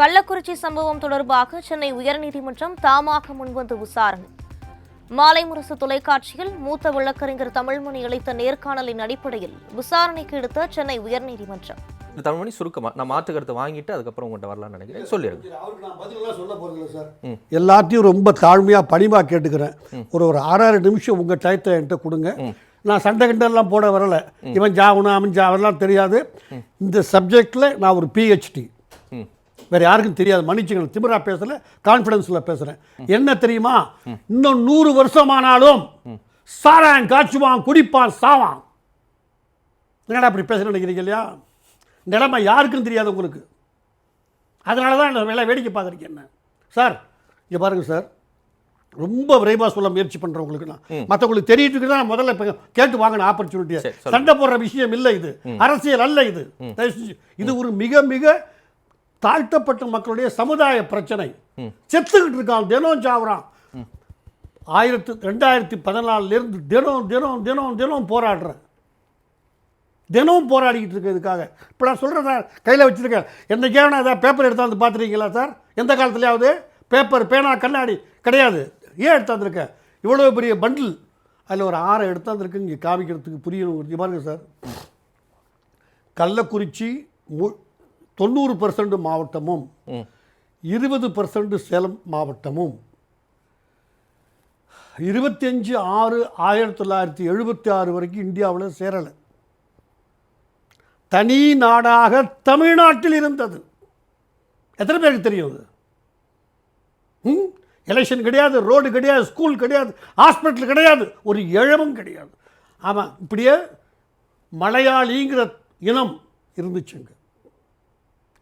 கள்ளக்குறிச்சி சம்பவம் தொடர்பாக சென்னை உயர்நீதிமன்றம் தாமாக முன்வந்து விசாரணை. மாலை முரசு தொலைக்காட்சியில் மூத்த வழக்கறிஞர் தமிழ்மணி அளித்த நேர்காணலின் அடிப்படையில் விசாரணைக்கு எடுத்த சென்னை உயர்நீதிமன்றம். தமிழ்மணி சுருக்கமா நான் மாற்று கருத்தை வாங்கிட்டு அதுக்கப்புறம் உங்கள்கிட்ட வரலாம்னு நினைக்கிறேன். சொல்லிடுங்க. எல்லாத்தையும் ரொம்ப தாழ்மையா பணிவா கேட்டுக்கிறேன். ஒரு 6 நிமிஷம் உங்க டயத்தை என்கிட்ட கொடுங்க. நான் சண்டை கண்டெல்லாம் போட வரல. இவன் ஜாவணும் அவன் ஜாவெல்லாம் தெரியாது. இந்த சப்ஜெக்ட்ல நான் ஒரு PhD. வேற யாருக்கும் தெரியாது. மன்னிச்சுக்கணும், திமிரா பேசல, கான்ஃபிடன்ஸ்ல பேசுறேன். என்ன தெரியுமா, இன்னும் 100 வருஷமானாலும் சாரான் காய்ச்சுவான், குடிப்பான், சாவான். என்னடா அப்படி பேச நினைக்கிறீங்க இல்லையா? நிலைமை யாருக்கும் தெரியாது உங்களுக்கு. அதனால தான் என்ன வேடிக்கை பார்க்குறீங்க. என்ன சார் இங்கே பாருங்க சார், ரொம்ப விரைவாக சொல்ல முயற்சி பண்ணுறேன் உங்களுக்கு. நான் மற்றவங்களுக்கு தெரியிட்டு தான் முதல்ல இப்போ கேட்டு வாங்கின ஆப்பர்ச்சுனிட்டியை. சண்டை போடுற விஷயம் இல்லை இது, அரசியல் அல்ல இது. இது ஒரு மிக மிக தாழ்த்தப்பட்ட மக்களுடைய சமுதாய பிரச்சனை. செத்துக்கிட்டு இருக்கான், தினம் சாவுறான். 2014 தினம் தினம் தினம் தினம் போராடுறேன். தினமும் போராடிக்கிட்டு இருக்கு இதுக்காக. இப்போ நான் சொல்கிறேன் சார், கையில் வச்சுருக்கேன். என்றைக்காவது நான் ஏதாவது பேப்பர் எடுத்தாந்து பார்த்துருக்கீங்களா சார்? எந்த காலத்துலையாவது பேப்பர், பேனா, கண்ணாடி கிடையாது. ஏன் எடுத்தாந்துருக்கேன்? இவ்வளோ பெரிய பண்டில், அதில் ஒரு 6 எடுத்தாந்துருக்கு இங்கே காமிக்கிறதுக்கு புரியணும். பாருங்கள் சார், கள்ளக்குறிச்சி 90% மாவட்டமும் 20% சேலம் மாவட்டமும் 25/6/1976 வரைக்கும் இந்தியாவில் சேரலை. தனி நாடாக தமிழ்நாட்டில் இருந்தது. எத்தனை பேருக்கு தெரியும்? எலெக்ஷன் கிடையாது, ரோடு கிடையாது, ஸ்கூல் கிடையாது, ஹாஸ்பிட்டல் கிடையாது, ஒரு இழவும் கிடையாது. ஆமாம், இப்படியே மலையாளிங்கிற இனம் இருந்துச்சுங்க.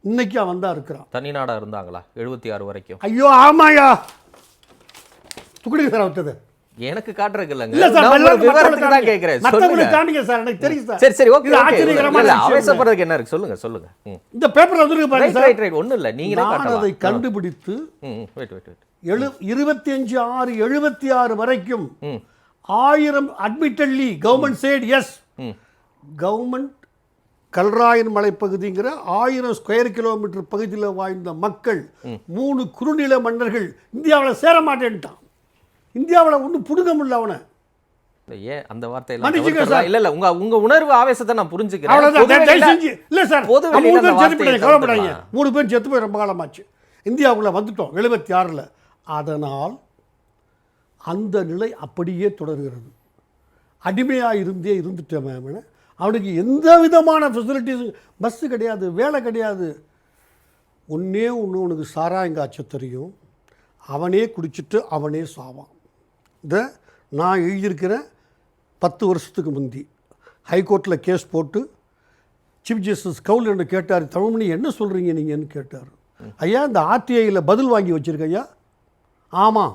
இன்னைக்கு அவன் தான் இருக்கிறான். தனி நாடா இருந்தாங்களா 76 வரைக்கும்? ஐயோ ஆமாயா, துக்குடிங்க சார் விட்டது. எனக்கு காட்டுறதுக்கு இல்லைங்க, விவரத்துக்கு தான் கேட்கிறேன். மற்றவங்களுக்கு காட்டுங்க சார், எனக்கு தெரியும் சார். சரி சரி, ஓகே. ஆச்சரியகரமான அவசரப்படுறதுக்கு என்ன இருக்கு? சொல்லுங்க சொல்லுங்க. இந்த பேப்பர் வந்துருக்கு பாருங்க சார். ரைட் ரைட், ஒண்ணும் இல்ல, நீங்களே காட்டலாம். அதை கண்டுபிடித்து வெயிட் வெயிட் வெயிட் 25/6/76 வரைக்கும் 1000 admittedly government said yes. Government Kalrayan மலைப்பகுதிங்கிற 1000 ஸ்கொயர் கிலோமீட்டர் பகுதியில் வாழ்ந்த மக்கள் 3 குறுநில மன்னர்கள் இந்தியாவில் சேர மாட்டேன்ட்டான். இந்தியாவில் ஒன்றும் புடுங்க முடியல அவனை. ஏன் அந்த வார்த்தையெல்லாம் இல்ல இல்ல, உங்க உணர்வு ஆவேசத்தை நான் புரிஞ்சுக்கிறேன். இல்ல சார், 3 பேர் செத்து போய் ரொம்ப காலமாச்சு. இந்தியாவுக்குள்ள வந்துட்டோம் 76. அதனால் அந்த நிலை அப்படியே தொடர்கிறது. அடிமையாக இருந்துட்டவன் அவனுக்கு எந்த விதமான ஃபெசிலிட்டிஸ், பஸ்ஸு கிடையாது, வேலை கிடையாது. ஒன்று உனக்கு சாராயங்காய்ச்ச தெரியும், அவனே குடிச்சிட்டு அவனே சாவான். இதை நான் எழுதியிருக்கிறேன். 10 வருஷத்துக்கு முந்தி ஹைகோர்ட்டில் கேஸ் போட்டு சீஃப் ஜஸ்டிஸ் கவுல் என்ன கேட்டார், தமிழ்மணி என்ன சொல்கிறீங்க நீங்கன்னு கேட்டார். ஐயா இந்த RTIயில் பதில் வாங்கி வச்சுருக்க ஐயா. ஆமாம்,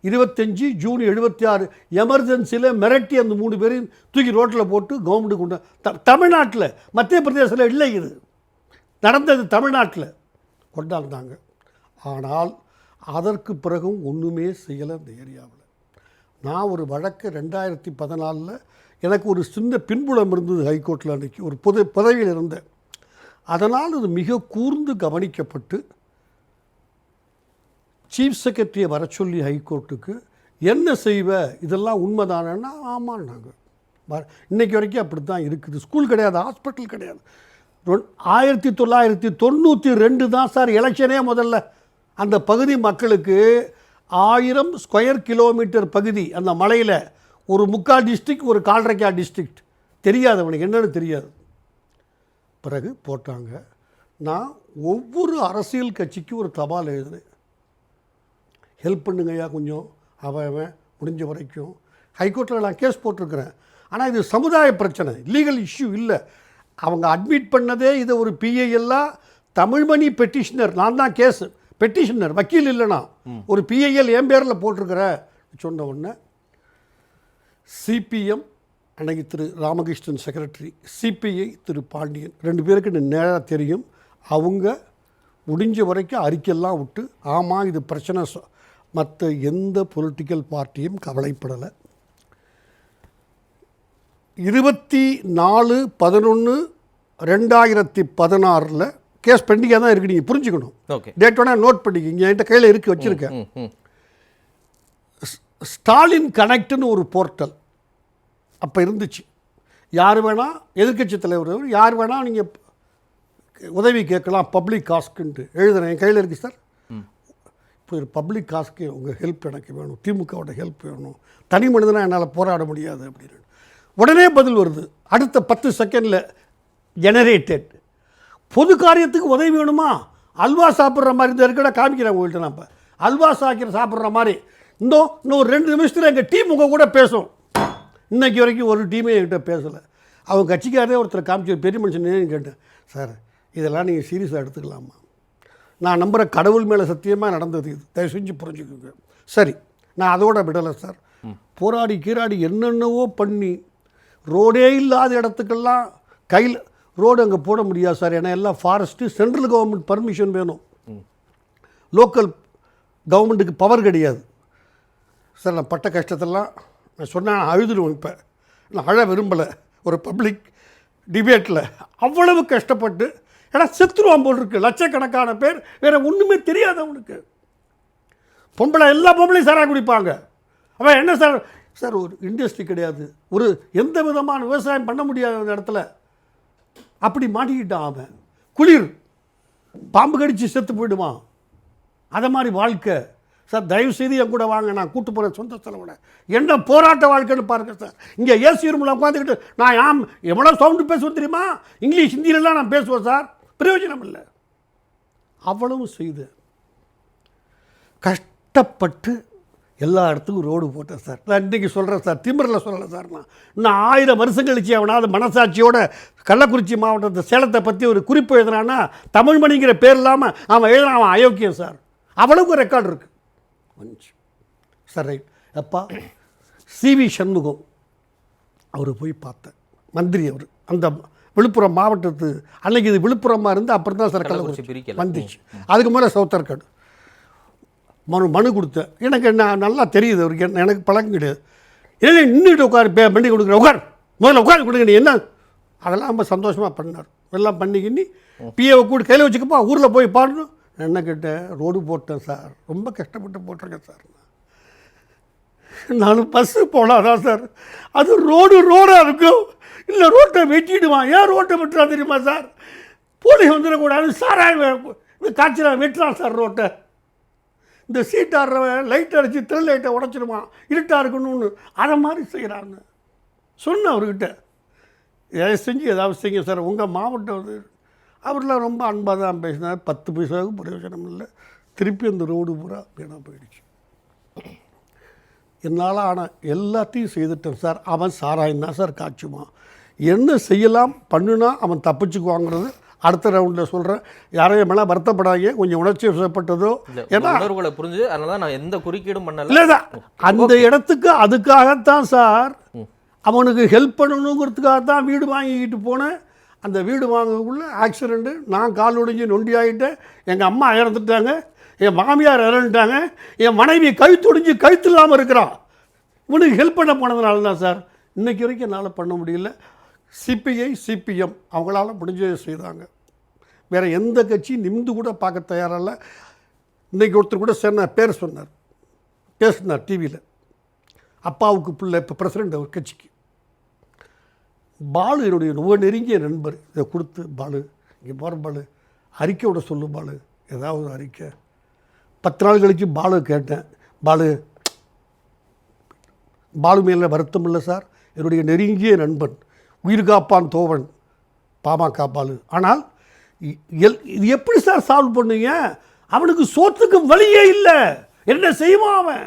25 ஜூன் 76 எமர்ஜென்சியில் மிரட்டி அந்த 3 பேரையும் தூக்கி ரோட்டில் போட்டு கவர்மெண்ட்டு கொண்டு தமிழ்நாட்டில், மத்திய பிரதேசத்தில் இல்லை, இது நடந்தது தமிழ்நாட்டில் கொண்டாந்தாங்க. ஆனால் அதற்கு பிறகும் ஒன்றுமே செய்யலை இந்த ஏரியாவில். நான் ஒரு வழக்கு 2014 எனக்கு ஒரு சின்ன பின்புலம் இருந்தது ஹைகோர்ட்டில். அன்றைக்கி ஒரு பதவியில் இருந்தேன். அதனால் அது மிக கூர்ந்து கவனிக்கப்பட்டு சீஃப் செக்ரட்டரியை வர சொல்லி ஹைகோர்ட்டுக்கு என்ன செய்வ, இதெல்லாம் உண்மைதானேன்னா ஆமான்னாங்க. இன்றைக்கி வரைக்கும் அப்படி தான் இருக்குது. ஸ்கூல் கிடையாது, ஹாஸ்பிட்டல் கிடையாது. 1992 தான் சார் எலெக்ஷனே. முதல்ல அந்த பகுதி மக்களுக்கு 1000 ஸ்கொயர் கிலோமீட்டர் பகுதி, அந்த மலையில் ஒரு 3/4 டிஸ்ட்ரிக்ட், ஒரு 1/4 டிஸ்ட்ரிக்ட் தெரியாது அவனுக்கு என்னென்னு தெரியாது. பிறகு போட்டாங்க. நான் ஒவ்வொரு அரசியல் கட்சிக்கு ஒரு தபால் எழுதுனேன், ஹெல்ப் பண்ணுங்கய்யா கொஞ்சம், அவன் முடிஞ்ச வரைக்கும். ஹைகோர்ட்டில் நான் கேஸ் போட்டிருக்கிறேன். ஆனால் இது சமுதாய பிரச்சனை, லீகல் இஷ்யூ இல்லை. அவங்க அட்மிட் பண்ணதே இதை ஒரு PIL-ஆ தமிழ்மணி பெட்டிஷனர், நான் தான் கேஸ் பெட்டிஷனர், வக்கீல் இல்லைனா ஒரு PIL என் பேரில் போட்டிருக்கிற சொன்ன உடனே CPM அன்னைக்கு திரு ராமகிருஷ்ணன் செக்ரட்டரி, CPI திரு பாண்டியன், 2 பேருக்கு நேராக தெரியும். அவங்க முடிஞ்ச வரைக்கும் அறிக்கையெல்லாம் விட்டு ஆமாம் இது பிரச்சனை, மற்ற எந்த பொலிட்டிக்கல் பார்ட்டியும் கவலைப்படலை. 24/11/2016 கேஸ் பெண்டிங்காக தான் இருக்குது, நீங்கள் புரிஞ்சுக்கணும். ஓகே, டேட் வேணால் நோட் பண்ணிக்கிங்க, என்கிட்ட கையில் இருக்கு, வச்சுருக்கேன். ஸ்டாலின் கனெக்ட்னு ஒரு போர்ட்டல் அப்போ இருந்துச்சு. யார் வேணால், எதிர்க்கட்சி தலைவர் யார் வேணால் நீங்கள் உதவி கேட்கலாம், பப்ளிக் காஸ்க்குன்ட்டு எழுதுறேன், என் கையில் இருக்குது சார். இப்போ ஒரு பப்ளிக் காஸ்க்கு உங்கள் ஹெல்ப் எனக்கு வேணும், திமுகவோட ஹெல்ப் வேணும், தனி மனிதனாக என்னால் போராட முடியாது அப்படின்னு உடனே பதில் வருது. அடுத்த 10 செகண்டில் ஜெனரேட்டட். பொது காரியத்துக்கு உதவி வேணுமா? அல்வா சாப்பிட்ற மாதிரி இந்த இருக்கட காமிக்கிறேன் உங்கள்கிட்ட. நான் இப்போ அல்வா சாப்பிட்ற மாதிரி இன்னும் 2 நிமிஷத்தில் எங்கள் டீம் உங்கள் கூட பேசும். இன்றைக்கி வரைக்கும் ஒரு டீமே என்கிட்ட பேசலை. அவங்க கட்சிக்காரே ஒருத்தர் காமிச்சு பெரிய மனுஷன் கேட்டேன், சார் இதெல்லாம் நீங்கள் சீரியஸாக எடுத்துக்கலாமா? நான் நம்புகிற கடவுள் மேலே சத்தியமாக நடந்தது இது, தயவு செஞ்சு புரிஞ்சுக்கோங்க. சரி, நான் அதோட விடலை சார். போராடி கீராடி என்னென்னவோ பண்ணி ரோடே இல்லாத இடத்துக்கெல்லாம் கையில் ரோடு அங்கே போட முடியாது சார், ஏன்னா எல்லாம் ஃபாரஸ்ட்டு, சென்ட்ரல் கவர்மெண்ட் பர்மிஷன் வேணும், லோக்கல் கவர்மெண்ட்டுக்கு பவர் கிடையாது சார். நான் பட்ட கஷ்டத்தெல்லாம் நான் சொன்னேன், நான் அழுதுடுவேன். இப்போ நான் அழ விரும்பலை. ஒரு பப்ளிக் டிபேட்டில் அவ்வளவு கஷ்டப்பட்டு, ஏன்னா செத்துருவான் போல் இருக்குது லட்சக்கணக்கான பேர், வேறு ஒன்றுமே தெரியாது அவனுக்கு. பொம்பளை எல்லா பொம்பளையும் சாராக குடிப்பாங்க. அவன் என்ன சார் சார் ஒரு இண்டஸ்ட்ரி கிடையாது, ஒரு எந்த விதமான விவசாயம் பண்ண முடியாத இடத்துல அப்படி மாட்டிக்கிட்டான் அவன். குளிர், பாம்பு கடிச்சு செத்து போயிடுவான், அதை மாதிரி வாழ்க்கை சார். தயவுசெய்து என் கூட வாங்க, நான் கூட்டு போகிறேன் சொந்த செலவோட. என்ன போராட்ட வாழ்க்கைன்னு பாருங்க சார். இங்கே ஏசி ரூமில் உட்காந்துக்கிட்டு நான் எவ்வளோ சவுண்டு பேசுவேன் தெரியுமா? இங்கிலீஷ் ஹிந்தியிலலாம் நான் பேசுவேன் சார், பிரயோஜனம் இல்லை. அவ்வளவு செய்து கஷ்டப்பட்டு எல்லா இடத்துக்கும் ரோடு போட்டேன் சார். நான் இன்றைக்கி சொல்கிறேன் சார், திமிரில் சொல்லலை சார். நான் இன்னும் 1000 வருஷம் கழிச்சு அவனாவது மனசாட்சியோட கள்ளக்குறிச்சி மாவட்டத்தை சேலத்தை பற்றி ஒரு குறிப்பு எழுதுனான்னா தமிழ்மணிங்கிற பேர் இல்லாமல் அவன் எழுதுனான், அவன் அயோக்கியம் சார். அவ்வளவுக்கு ரெக்கார்டு இருக்குது. Sir right. அப்பா சிவி சண்முகம் அவர் போய் பார்த்தேன், மந்திரி அவர். அந்த விழுப்புரம் மாவட்டத்து அன்னைக்கு இது விழுப்புரமாக இருந்து அப்புறம் தான் சார் கள்ளக்குறிச்சி வந்துச்சு. அதுக்கு மேலே சவுத்தர்காடு மனு கொடுத்தேன். எனக்கு என்ன நல்லா தெரியுது அவருக்கு, எனக்கு பழக்கம் கிடையாது. இல்லை நின்றுட்டு உட்கார் பண்ணி கொடுக்குறேன், உட்கார் முதல்ல உட்காந்து கொடுங்க, நீ என்ன அதெல்லாம் ரொம்ப சந்தோஷமாக பண்ணார். எல்லாம் பண்ணிக்கின்னு பிஏவை கூட கையில் வச்சுக்கப்பா ஊரில் போய் பாடணும். என்ன கேட்டேன், ரோடு போட்டேன் சார், ரொம்ப கஷ்டப்பட்டு போட்டிருக்கேன் சார். நானும் பஸ்ஸு போனாதான் சார் அது ரோடாக இருக்கும், இல்லை ரோட்டை வெட்டிடுவான். ஏன் ரோட்டை வெட்டுறான் தெரியுமா சார்? போலீஸ் வந்துடக்கூடாது, சாராயம் காய்ச்சலாம் வெட்டுறான் சார் ரோட்டை. இந்த சீட்டாடுறவன் லைட் அடித்து திரள் லைட்டை உடச்சிடுவான், இருட்டாக இருக்கணும்னு அதை மாதிரி செய்கிறாங்க. சொன்னேன் அவர்கிட்ட, எதை செஞ்சு ஏதாவது செய்யுங்க சார். உங்கள் மாவட்டம் வந்து அவர்லாம் ரொம்ப அன்பாக தான் பேசினார். 10 பைசாவுக்கு பிரயோஜனம் இல்லை. திருப்பி அந்த ரோடு பூரா வீணாக போயிடுச்சு. என்னால் ஆனால் எல்லாத்தையும் செய்துட்டேன் சார். அவன் சாராயம் தான் சார் காய்ச்சுவான். என்ன செய்யலாம் பண்ணுனா அவன் தப்பிச்சுக்குவாங்கிறது அடுத்த ரவுண்டில் சொல்கிறேன். யாரையும் மேலே வருத்தப்படாங்க, கொஞ்சம் உணர்ச்சி வசப்பட்டதோ, ஏன்னா உணர்வுகளை புரிஞ்சு அதனால நான் எந்த குறுக்கீடும் பண்ணல. இல்லைதான் அந்த இடத்துக்கு அதுக்காகத்தான் சார், அவனுக்கு ஹெல்ப் பண்ணணுங்கிறதுக்காக தான் வீடு வாங்கிக்கிட்டு போனேன். அந்த வீடு வாங்கக்குள்ள ஆக்சிடெண்ட்டு, நான் கால் ஒடிஞ்சு நொண்டி ஆகிட்டேன். எங்கள் அம்மா இறந்துட்டாங்க, என் மாமியார் இறந்துட்டாங்க, என் மனைவி கழுத்து ஒடிஞ்சு கழுத்து இல்லாமல் இருக்கிறான். இவனுக்கு ஹெல்ப் பண்ண போனதுனால தான் சார் இன்றைக்கி வரைக்கும் என்னால் பண்ண முடியல. சிபிஐ சிபிஎம் அவங்களால முடிஞ்சதை செய்தாங்க. வேறு எந்த கட்சியும் நிமிந்து கூட பார்க்க தயாரில்லை. இன்றைக்கி ஒருத்தர் கூட பேர் சொன்னார், பேசினார் டிவியில். அப்பாவுக்கு பிள்ளை இப்போ பிரசிடெண்ட் அவர் கட்சிக்கு. பாலு என்னுடைய ரொம்ப நெருங்கிய நண்பர். இதை கொடுத்து பாலு இங்கே போகிற பாலு அறிக்கை விட சொல்லு பாலு, ஏதாவது அறிக்கை. 10 நாள் கழித்து பாலு கேட்டேன், பாலு மேலே வருத்தம் இல்லை சார், என்னுடைய நெருங்கிய நண்பன், உயிர் காப்பான் தோவன், பாமக பாலு. ஆனால் இது எப்படி சார் சால்வ் பண்ணுங்க? அவனுக்கு சோத்துக்கு வழியே இல்லை, என்ன செய்வான்? அவன்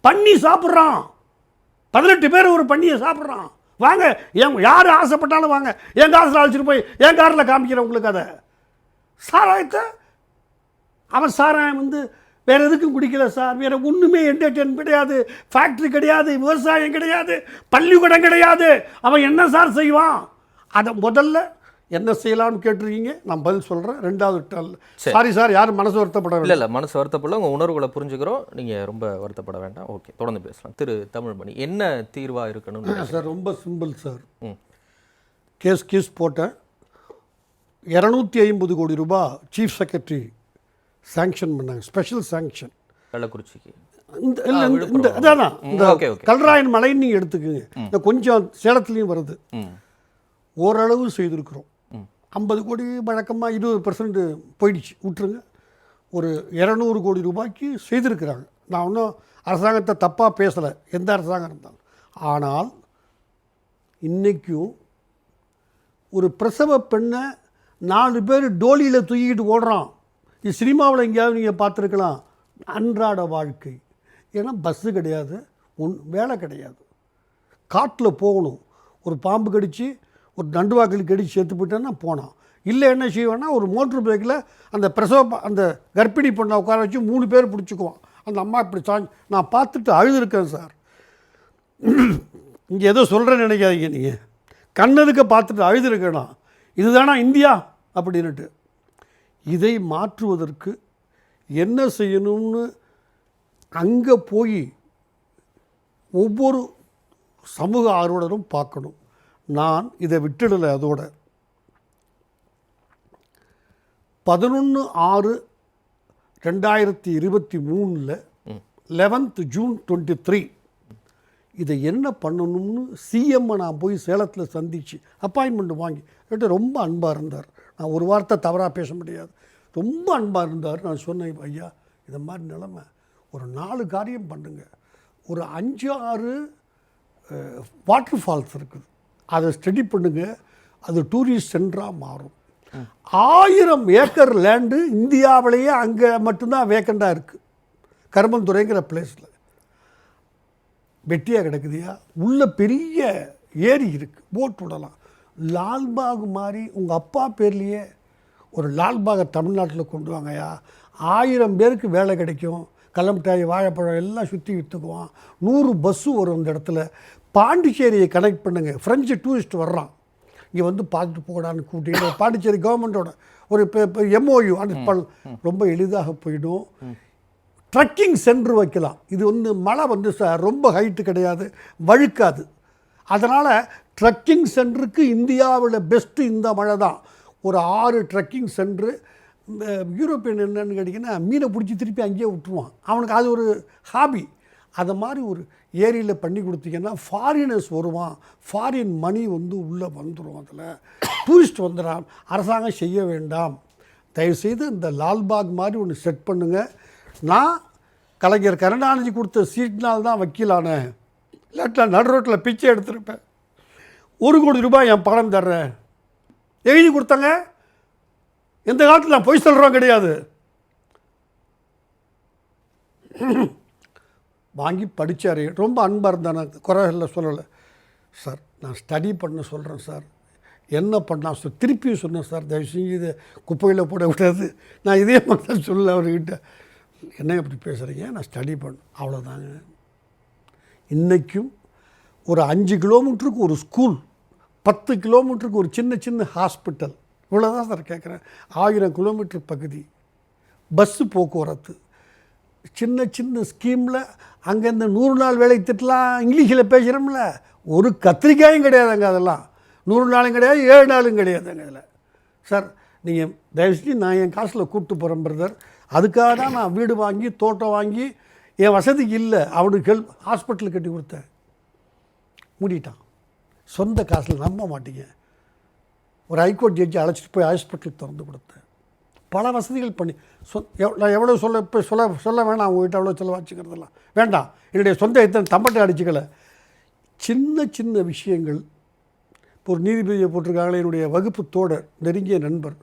பண்ணி சாப்பிட்றான், 18 பேர் ஒரு பண்ணியை சாப்பிட்றான். வாங்க, யார் ஆசைப்பட்டாலும் வாங்க, என் காசில் அழைச்சிட்டு போய் என் காரில் காமிக்கிறேன் உங்களுக்கு. அதை சாராயத்தை அவன் சாராயம் வந்து வேறு எதுக்கும் குடிக்கல சார். வேறு ஒன்றுமே என்டர்டெயின் கிடையாது, ஃபேக்ட்ரி கிடையாது, விவசாயம் கிடையாது, பள்ளிக்கூடம் கிடையாது. அவன் என்ன சார் செய்வான்? அதை முதல்ல என்ன செய்யலாம்னு கேட்டிருக்கீங்க, நான் பதில் சொல்கிறேன். 2வது சாரி சார், யாரும் மனசு வருத்தப்பட இல்லை இல்லை மனசு வருத்தப்படல, உங்கள் உணர்வுகளை புரிஞ்சுக்கிறோம், நீங்கள் ரொம்ப வருத்தப்பட வேண்டாம். ஓகே, தொடர்ந்து பேசலாம். திரு தமிழ்மணி, என்ன தீர்வாக இருக்கணும் சார்? ரொம்ப சிம்பிள் சார். கேஸ் போட்டேன், 250 கோடி ரூபாய் சீஃப் செக்ரட்டரி சாங்ஷன் பண்ணாங்க, ஸ்பெஷல் சாங்ஷன். கள்ளக்குறிச்சிக்கு இந்த அதான் இந்த ஓகே ஓகே. கல்ராயன் மலைன்னு நீங்கள் எடுத்துக்கோங்க. இந்த கொஞ்சம் சேலத்துலேயும் வருது. ஓரளவு செய்திருக்கிறோம். 50 கோடி வழக்கமாக 20% போயிடுச்சு, விட்டுருங்க. ஒரு 200 கோடி ரூபாய்க்கு செய்திருக்கிறாங்க. நான் ஒன்றும் அரசாங்கத்தை தப்பாக பேசலை, எந்த அரசாங்கம் இருந்தாலும். ஆனால் இன்றைக்கும் ஒரு பிரசவ பெண்ணை 4 பேர் டோலியில் தூக்கிட்டு ஓடுறான். இது சினிமாவில் எங்கேயாவது நீங்கள் பார்த்துருக்கலாம். அன்றாட வாழ்க்கை. ஏன்னா பஸ்ஸு கிடையாது, வேலை கிடையாது, காட்டில் போகணும். ஒரு பாம்பு கடித்து ஒரு நண்டுவாக்கில் கடிச்சு சேர்த்து போயிட்டேன்னா போனான். இல்லை என்ன செய்வேன்னா ஒரு மோட்ரு பைக்கில் அந்த அந்த கர்ப்பிணி பொண்ணை உட்கார வச்சு 3 பேர் பிடிச்சிக்குவான். அந்த அம்மா இப்படி நான் பார்த்துட்டு அழுதுருக்கேன் சார். இங்கே ஏதோ சொல்கிறேன்னு நினைக்காதீங்க நீங்கள். கண்ணதுக்கு பார்த்துட்டு அழுதுருக்கேனா, இதுதானா இந்தியா அப்படின்னுட்டு. இதை மாற்றுவதற்கு என்ன செய்யணும்னு அங்கே போய் ஒவ்வொரு சமூக ஆர்வலரும் பார்க்கணும். நான் இதை விட்டுடலை. அதோட 11/6/2023 11th June 23 இதை என்ன பண்ணணும்னு சிஎம்மை நான் போய் சேலத்தில் சந்தித்து அப்பாயின்மெண்ட் வாங்கி கேட்டு ரொம்ப அன்பாக இருந்தார். நான் ஒரு வார்த்தை தவறாக பேச முடியாது, ரொம்ப அன்பாக இருந்தார். நான் சொன்னேன், ஐயா இந்த மாதிரி நிலைமை, ஒரு 4 காரியம் பண்ணுங்க. ஒரு 5-6 வாட்டர் ஃபால்ஸ் இருக்குது, அதை ஸ்டடி பண்ணுங்க. அது டூரிஸ்ட் சென்டராக மாறும். 1000 ஏக்கர் லேண்டு இந்தியாவிலேயே அங்கே மட்டும்தான் வேக்கண்டாக இருக்குது. கருமந்துறைங்கிற பிளேஸில் வெட்டியாக கிடக்குதுயா. உள்ள பெரிய ஏரி இருக்குது, போட் விடலாம். லால்பாக் மாதிரி உங்கள் அப்பா பேர்லேயே ஒரு லால்பாகை தமிழ்நாட்டில் கொண்டு வாங்கயா. 1000 பேருக்கு வேலை கிடைக்கும். கல்லமிட்டாய், வாழைப்பழம் எல்லாம் சுற்றி விற்றுக்குவான். 100 பஸ்ஸு வரும் அந்த இடத்துல. பாண்டிச்சேரியை கனெக்ட் பண்ணுங்கள். ஃப்ரெஞ்சு டூரிஸ்ட் வர்றான், இங்கே வந்து பார்த்துட்டு போகலான்னு கூட்டிட்டு பாண்டிச்சேரி கவர்மெண்ட்டோட ஒரு எம்ஓயு அந்த ரொம்ப எளிதாக போயிடும். ட்ரக்கிங் சென்டர் வைக்கலாம். இது வந்து மழை வந்து சார் ரொம்ப ஹைட்டு கிடையாது, வழுக்காது. அதனால் ட்ரக்கிங் சென்டருக்கு இந்தியாவில் பெஸ்ட்டு இந்த மழை தான். ஒரு 6 ட்ரக்கிங் சென்ட்ரு. இந்த யூரோப்பியன் என்னன்னு கேட்டிங்கன்னா மீனை பிடிச்சி திருப்பி அங்கேயே விட்டுருவான். அவனுக்கு அது ஒரு ஹாபி. அதை மாதிரி ஒரு ஏரியில் பண்ணி கொடுத்தீங்கன்னா ஃபாரினர்ஸ் வருவான். ஃபாரின் மணி வந்து உள்ளே வந்துடும். அதில் டூரிஸ்ட் வந்துடான். அரசாங்கம் செய்ய வேண்டாம். தயவுசெய்து இந்த லால்பாக் மாதிரி ஒன்று செட் பண்ணுங்கள். நான் கலைஞர் கருணாநிதி கொடுத்த சீட்னால் தான் வக்கீலானேன். இல்லாட்டா நடு ரோட்டில் பிச்சை எடுத்திருப்பேன். 1 கோடி ரூபாய் என் பணம் தர்றேன் எழுதி கொடுத்தாங்க. எந்த காலத்தில் நான் பொய் சொல்கிறோம் கிடையாது. வாங்கி படித்தார். ரொம்ப அன்பாக இருந்தான். நான் குறைகளில் சொல்லலை சார். நான் ஸ்டடி பண்ண சொல்கிறேன் சார், என்ன பண்ணால் சார் திருப்பியும் சொன்னேன் சார், தயவு செஞ்சு இதை குப்பையில் போட விடாது. நான் இதே மாதிரி சொல்ல அவர்கிட்ட. என்ன எப்படி பேசுகிறீங்க, நான் ஸ்டடி பண்ண அவ்வளோதாங்க. இன்றைக்கும் ஒரு 5 கிலோமீட்டருக்கு ஒரு ஸ்கூல், 10 கிலோமீட்டருக்கு ஒரு சின்ன சின்ன ஹாஸ்பிட்டல், இவ்வளோதான் சார் கேட்குறேன். 1000 கிலோமீட்டர் பகுதி பஸ்ஸு போக்குவரத்து, சின்ன சின்ன ஸ்கீமில் அங்கேருந்து 100 நாள் வேலை திட்டலாம். இங்கிலீஷில் பேசுகிறோம்ல, ஒரு கத்திரிக்காயும் கிடையாதுங்க. அதெல்லாம் 100 நாளும் கிடையாது, 7 நாளும் கிடையாதுங்க. அதில் சார் நீங்கள் தயவுசெய்து நான் என் காசில் கூப்பிட்டு போகிறேன் பிரதர். அதுக்காக தான் நான் வீடு வாங்கி தோட்டம் வாங்கி என் வசதிக்கு இல்லை அவனுக்கு ஹாஸ்பிட்டல் கட்டி கொடுத்தேன். மூடிட்டான். சொந்த காசில் நம்ப மாட்டீங்க. ஒரு ஹைகோர்ட் ஜட்ஜி அழைச்சிட்டு போய் ஹாஸ்பிட்டல் திறந்து கொடுத்தேன். பல வசதிகள் பண்ணி நான் எவ்வளோ சொல்ல வேணாம். அவங்ககிட்ட அவ்வளோ செலவாச்சுக்கிறதெல்லாம் வேண்டாம். என்னுடைய சொந்த எத்தனை தம்பட்டை அடிச்சுக்கலை. சின்ன சின்ன விஷயங்கள். இப்போ ஒரு நீதிபதியை போட்டிருக்காங்களே, என்னுடைய வகுப்பு தோழர், நெருங்கிய நண்பர்,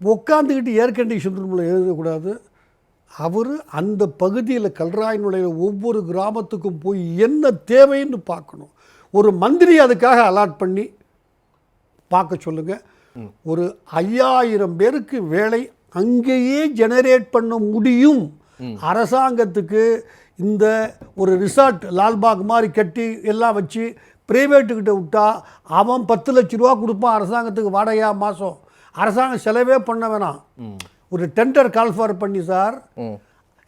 உட்காந்துக்கிட்டு ஏர் கண்டிஷன் ரூமில் எழுதக்கூடாது. அவர் அந்த பகுதியில் கல்ராய் நுழையில் ஒவ்வொரு கிராமத்துக்கும் போய் என்ன தேவைன்னு பார்க்கணும். ஒரு மந்திரி அதுக்காக அலாட் பண்ணி பார்க்க சொல்லுங்கள். ஒரு 5000 பேருக்கு வேலை அங்கேயே ஜெனரேட் பண்ண முடியும். அரசாங்கத்துக்கு இந்த ஒரு ரிசார்ட் லால்பாக் மாதிரி கட்டி எல்லாம் வச்சு பிரைவேட்டுக்கிட்ட விட்டா அவன் 10 லட்ச ரூபா கொடுப்பான் அரசாங்கத்துக்கு வாடகையா மாதம். அரசாங்கம் செலவே பண்ண வேணாம். ஒரு டெண்டர் கால்ஃபார் பண்ணி சார்,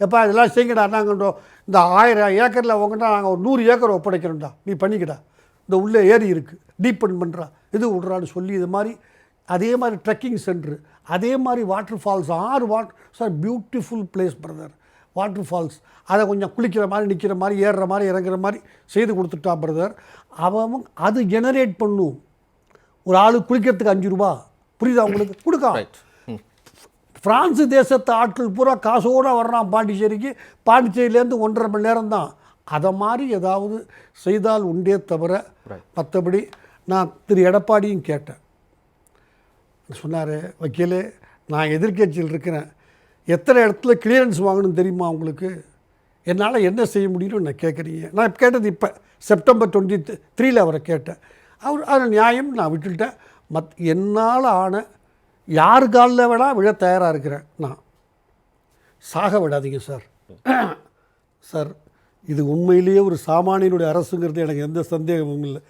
எப்போ இதெல்லாம் செய்யுங்கடா, நாங்கள் இந்த 1000 ஏக்கரில் உங்கள்கிட்ட நாங்கள் ஒரு 100 ஏக்கர் ஒப்படைக்கிறோம்டா, நீ பண்ணிக்கிடா, இந்த உள்ளே ஏரி இருக்குது, டீப்பன் பண்ணுறா, இது விட்றான்னு சொல்லி இது மாதிரி அதே மாதிரி ட்ரெக்கிங் சென்ட்ரு, அதே மாதிரி water falls, 6 sir beautiful place brother. Water falls அதை கொஞ்சம் குளிக்கிற மாதிரி, நிற்கிற மாதிரி, ஏறுற மாதிரி, இறங்குற மாதிரி செய்து கொடுத்துட்டா பிரதர். அவன் அது ஜெனரேட் பண்ணும். ஒரு ஆள் குளிக்கிறதுக்கு 5 ரூபா, புரியுதா உங்களுக்கு, கொடுக்கலாம். பிரான்ஸு தேசத்து ஆட்கள் பூரா காசோடு வர்றான் பாண்டிச்சேரிக்கு. பாண்டிச்சேரியிலேருந்து 1.5 மணி நேரம் தான். அதை மாதிரி ஏதாவது செய்தால் உண்டே தவிர மற்றபடி. நான் திரு எடப்பாடியும் கேட்டேன், சொன்னார், வக்கீலே நான் எதிர்க்கட்சியில் இருக்கிறேன், எத்தனை இடத்துல கிளியரன்ஸ் வாங்கணும் தெரியுமா உங்களுக்கு, என்னால் என்ன செய்ய முடியும்னு நான் கேட்குறீங்க. நான் கேட்டது இப்போ செப்டம்பர் 23 அவரை கேட்டேன். அது நியாயம், நான் விட்டுட்டேன். என்னால் ஆன யார் காலில் வேணால் விழ தயாராக இருக்கிறேன். நான் சாக விடாதீங்க சார். சார் இது உண்மையிலேயே ஒரு சாமானியனுடைய அரசுங்கிறது எனக்கு எந்த சந்தேகமும் இல்லை.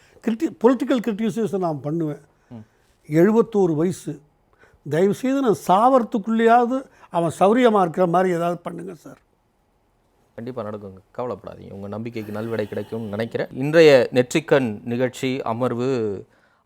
பொலிட்டிக்கல் கிரிட்டிசைஸை நான் பண்ணுவேன். 71 வயசு, தயவுசெய்து நான் சாவறதுக்குள்ளேயாவது அவன் சௌரியமாக இருக்கிற மாதிரி ஏதாவது பண்ணுங்கள் சார். கண்டிப்பாக நடக்குங்க, கவலைப்படாதீங்க. உங்கள் நம்பிக்கைக்கு நல்விடை கிடைக்கும்னு நினைக்கிறேன். இன்றைய நெற்றிக்கண் நிகழ்ச்சி அமர்வு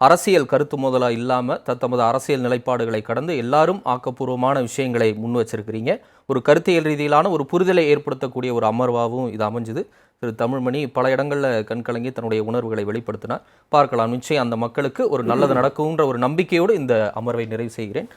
அரசியல் கருத்து மோதலாக இல்லாமல் தத்தமது அரசியல் நிலைப்பாடுகளை கடந்து எல்லாரும் ஆக்கப்பூர்வமான விஷயங்களை முன் வச்சிருக்கிறீங்க. ஒரு கருத்தியல் ரீதியிலான ஒரு புரிதலை ஏற்படுத்தக்கூடிய ஒரு அமர்வாகவும் இது அமைஞ்சுது. திரு தமிழ்மணி பல இடங்களில் கண்கலங்கி தன்னுடைய உணர்வுகளை வெளிப்படுத்தினார். பார்க்கலாம், நிச்சயம் அந்த மக்களுக்கு ஒரு நல்லது நடக்கும்ன்ற ஒரு நம்பிக்கையோடு இந்த அமர்வை நிறைவு செய்கிறேன்.